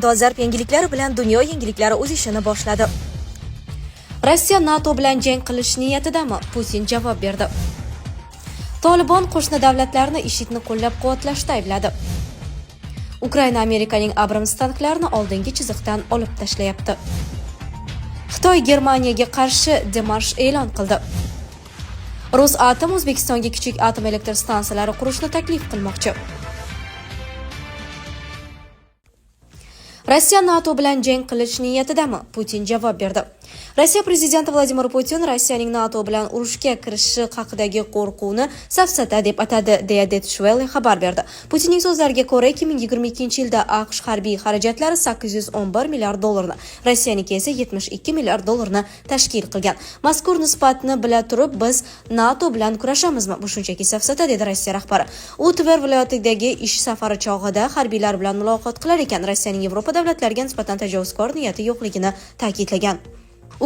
dolzarb yangiliklari bilan dunyo yangiliklari o'z ishini boshladi. Rossiya NATO bilan jang qilish niyatidami? Putin javob berdi. Tolibon qo'shni davlatlarni IShIDni qo'llab-quvvatlashda aybladi. Ukraina Amerikaning Abrams tanklarini oldingi chiziqdan olib tashlayapti. Xitoy Germaniyaga qarshi demarsh e'lon qildi. Rosatom O'zbekistonga kichik atom elektr stansiyalari qurishni taklif qilmoqchi. Rossiya NATO bilan jang qilish niyatidami? Putin javob berdi. Rossiya prezidenti Vladimir Putin Rossiyaning NATO bilan urushga kirishishi haqidagi qo'rquvni safsata deb atadi, deya Deutsche Welle xabar berdi. Putinning so'zlariga ko'ra, 2022-yilda AQSh harbiy xarajatlari 811 milliard dollarni, Rossiyaniki esa 72 milliard dollarni tashkil qilgan. Mazkur nisbatni bila turib, biz NATO bilan kurashamizmi? Bu shunchaki safsata, dedi Rossiya rahbari. U Tver viloyatidagi ish safari chog'ida harbiylar bilan muloqot qilar ekan, Rossiyaning Yevropa davlatlariga nisbatan tajovuzkor niyati yo'qligini ta'kidlagan.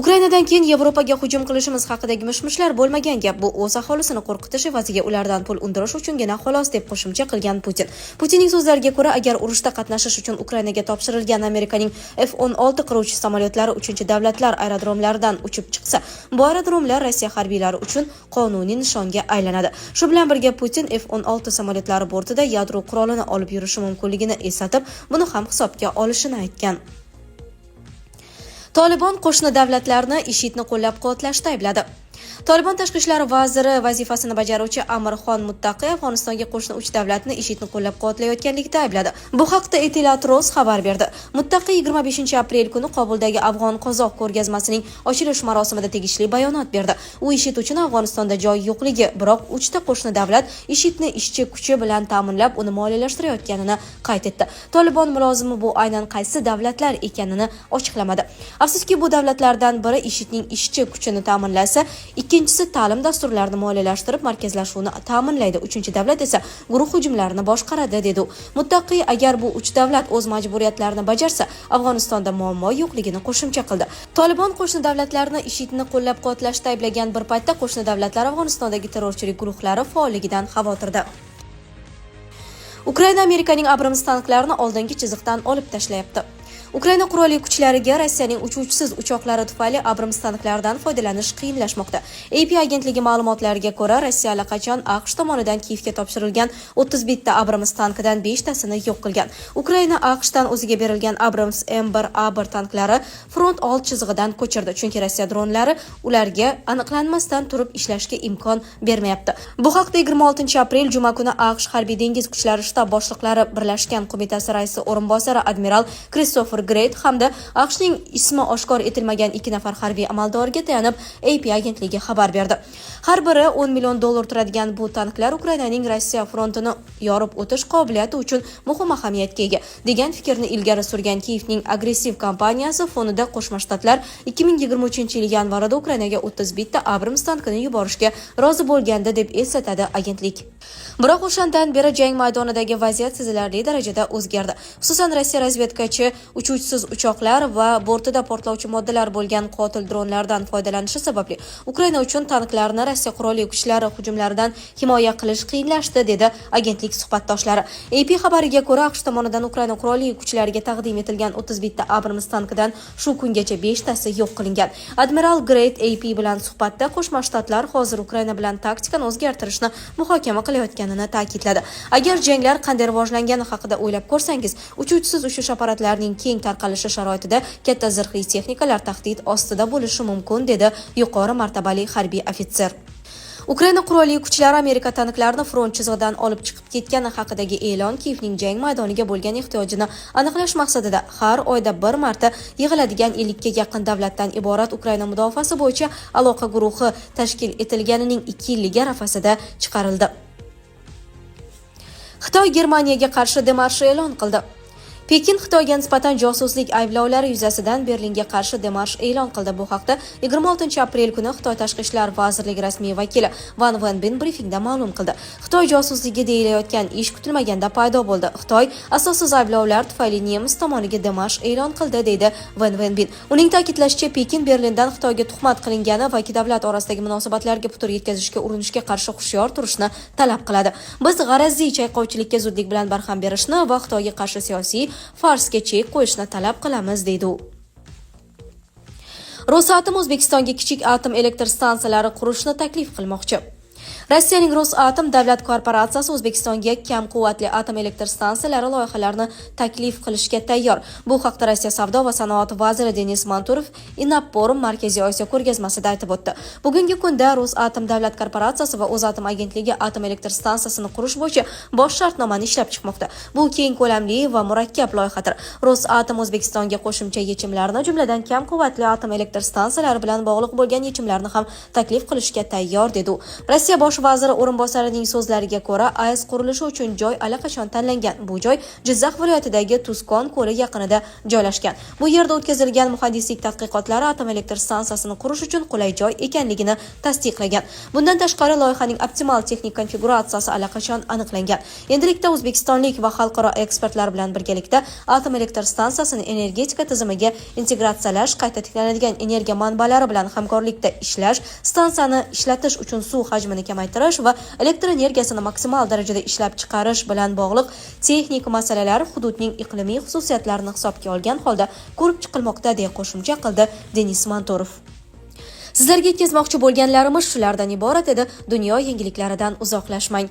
Ukrainadan keyin Yevropaga hujum qilishimiz haqidagi mishmishlar bo'lmagan gap. Bu o'z aholisini qo'rqitish evaziga ulardan pul undirish uchungina xolos, deb qo'shimcha qilgan Putin. Putinning so'zlariga ko'ra, agar urushda qatnashish uchun Ukrainaga topshirilgan Amerikaning F-16 qiruvchi samolyotlari 3-davlatlar aerodromlaridan uchib chiqsa, bu aerodromlar Rossiya harbiylari uchun qonuniy nishonga aylanadi. Shu bilan birga Putin F-16 samolyotlari bortida yadro qurolini olib yurishi mumkinligini eslatib, buni ham hisobga olishini aytgan. Tolibon qo'shni davlatlarni IShIDni qo'llab-quvvatlashda aybladi. Tolibon tashqi ishlar vaziri vazifasini bajaruvchi Amirxon Muttaqi Afg'onistonga qo'shni 3 davlatni IShIDni qo'llab-quvvatlayotganlikda aybladi. Bu haqda Etilatros xabar berdi. Muttaqi 25-aprel kuni Qobuldagi Afg'on-Qozoq ko'rgazmasining ochilish marosimida tegishli bayonot berdi. U IShID uchun Afg'onistonda joy yo'qligi, biroq 3 ta qo'shni davlat IShIDni ishchi kuchi bilan ta'minlab, uni moliyalashtirayotganini qayd etdi. Tolibon mulozimi bu aynan qaysi davlatlar ekanini ochiqlamadi. Afsuski, bu davlatlardan biri IShIDning ishchi kuchini ta'minlasa, ikkinchisi ta'lim dasturlarini moliyalashtirib markazlashuvni ta'minlaydi. Uchinchi davlat esa guruh hujumlarini boshqaradi, dedi. Muttaqi agar bu 3 davlat o'z majburiyatlarini bajarsa, Afg'onistonda muammo yo'qligini qo'shimcha qildi. Tolibon qo'shni davlatlarni IShIDni qo'llab-quvvatlashda ayblagan bir paytda qo'shni davlatlar Afg'onistondagi terrorchilik guruhlari faolligidan xavotirda. Ukraina Amerikaning Abrams tanklarini oldingi chiziqdan olib tashlayapti. Ukraina qurolli kuchlariga Rossiyaning uchuvchisiz uchoqlari tufayli Abrams tanklaridan foydalanish qiyinlashmoqda. AP agentligi ma'lumotlariga ko'ra, Rossiya allaqachon AQSh tomonidan Kiyevga topshirilgan 31 ta Abrams tankidan 5 tasini yo'q qilgan. Ukraina AQShdan o'ziga berilgan Abrams M1A1 tanklari front old chizig'idan ko'chirdi, chunki Rossiya dronlari ularga aniqlanmasdan turib ishlashga imkon bermayapti. Bu haqda 26-aprel juma kuni AQSh harbiy dengiz kuchlari shtab boshliqlari birlashgan qo'mitasi raisi o'rinbosari admiral Christopher Great hamda AQShning ismi oshkor etilmagan 2 nafar harbiy amaldoriga tayanib AP agentligi xabar berdi. Har biri 10 million dollar turadigan bu tanklar Ukrainaning Rossiya frontini yorib o'tish qobiliyati uchun muhim ahamiyatga ega, degan fikrni ilgari surgan Kiyevning agressiv kampaniyasi fonida Qo'shma Shtatlar 2023-yil yanvarida Ukrainaga 31 ta Abrams tankini yuborishga rozi bo'lgandi, deb eslatadi agentlik. Biroq o'shandan beri jang maydonidagi vaziyat sezilarli darajada o'zgardi. Xususan, Rossiya razvedkachi uchuvchisiz uchoqlar va bortida portlovchi moddalar bo'lgan qotil dronlardan foydalanishi sababli Ukraina uchun tanklarni Rossiya qurolli kuchlari hujumlaridan himoya qilish qiyinlashdi, dedi agentlik suhbatdoshlari. AP xabariga ko'ra, AQSh tomonidan Ukraina qurolli kuchlariga taqdim etilgan 31 ta Abrams tankidan shu kungacha 5 tasi yo'q qilingan. Admiral Great AP bilan suhbatda Qo'shma Shtatlar hozir Ukraina bilan taktikani o'zgartirishni muhokama qilayotganini ta'kidladi. Agar janglar qanday rivojlangani haqida o'ylab ko'rsangiz, uchuvchisiz uchish apparatlarining keng tarqalishi sharoitida katta zirhli texnikalar tahdid ostida bo'lishi mumkin, dedi yuqori martabali harbiy ofitser. Ukraina qurolli kuchlari Amerika tanklarini front chizig'idan olib chiqib ketgani haqidagi e'lon Kiyevning jang maydoniga bo'lgan ehtiyojini aniqlash maqsadida har oyda bir marta yig'iladigan 50 ga yaqin davlatdan iborat Ukraina mudofaasi bo'yicha aloqa guruhi tashkil etilganining 2 yilligi arafasida chiqarildi. Xitoy Germaniyaga qarshi demarsh e'lon qildi. Pekin Xitoyga nisbatan josuslik ayblovlari yuzasidan Berlinga qarshi demarsh e'lon qildi. Bu haqda 26-aprel kuni Xitoy Tashqi ishlar vazirligi rasmiy vakili Van Wenbin brifingda ma'lum qildi. Xitoy josusligi deyilayotgan ish kutilmaganda paydo bo'ldi. Xitoy asossiz ayblovlar tufayli nemis tomoniga demarsh e'lon qildi, deydi Van Wenbin. Uning ta'kidlashicha, Pekin Berlindan Xitoyga tuhmat qilingani va ikki davlat orasidagi munosabatlarga putur yetkazishga urinishga qarshi hushyor turishni talab qiladi. Biz g'arazli chayqovchilikka zudlik bilan barham berishni va Xitoyga qarshi siyosiy Farsga chek qo'yishni talab qilamiz, deydi u. Rosatom O'zbekistonga kichik atom elektr stansiyalari qurishni taklif qilmoqchi. Rossiyaning Rosatom davlat korporatsiyasi O'zbekistonga kam quvvatli atom elektr stansiyalari loyihalarini taklif qilishga tayyor. Bu haqda Rossiya savdo va sanoat vaziri Denis Manturov Innoporum Markaziy Osiyo ko'rgazmasida aytib o'tdi. Bugungi kunda Rosatom davlat korporatsiyasi va O'zatom agentligi atom elektr stansiyasini qurish bo'yicha bosh shartnomani ishlab chiqmoqda. Bu keng ko'lamli va murakkab loyihadir. Rosatom O'zbekistonga qo'shimcha yechimlarni, jumladan kam quvvatli atom elektr stansiyalari bilan bog'liq bo'lgan yechimlarni ham taklif qilishga tayyor, dedi u. Rossiya bosh vaziri o'rinbosarining so'zlariga ko'ra, AES qurilishi uchun joy allaqachon tanlangan. Bu joy Jizzax viloyatidagi Tuzkon ko'li yaqinida joylashgan. Bu yerda o'tkazilgan muhandislik tadqiqotlari atom elektr stansiyasini qurish uchun qulay joy ekanligini tasdiqlagan. Bundan tashqari loyihaning optimal texnik konfiguratsiyasi allaqachon aniqlangan. Endilikda o'zbekistonlik va xalqaro ekspertlar bilan birgalikda atom elektr stansiyasini energetika tizimiga integratsiyalash, qayta tiklanadigan energiya manbalari bilan hamkorlikda ishlash, stansiyani ishlatish uchun suv hajmini kamaytirish va elektr energiyasini maksimal darajada ishlab chiqarish bilan bog'liq texnik masalalar hududning iqlimiy xususiyatlarini hisobga olgan holda ko'rib chiqilmoqda, deya qo'shimcha qildi Denis Manturov. Sizlarga yetkazmoqchi bo'lganlarimiz shulardan iborat edi. Dunyo yangiliklaridan uzoqlashmang.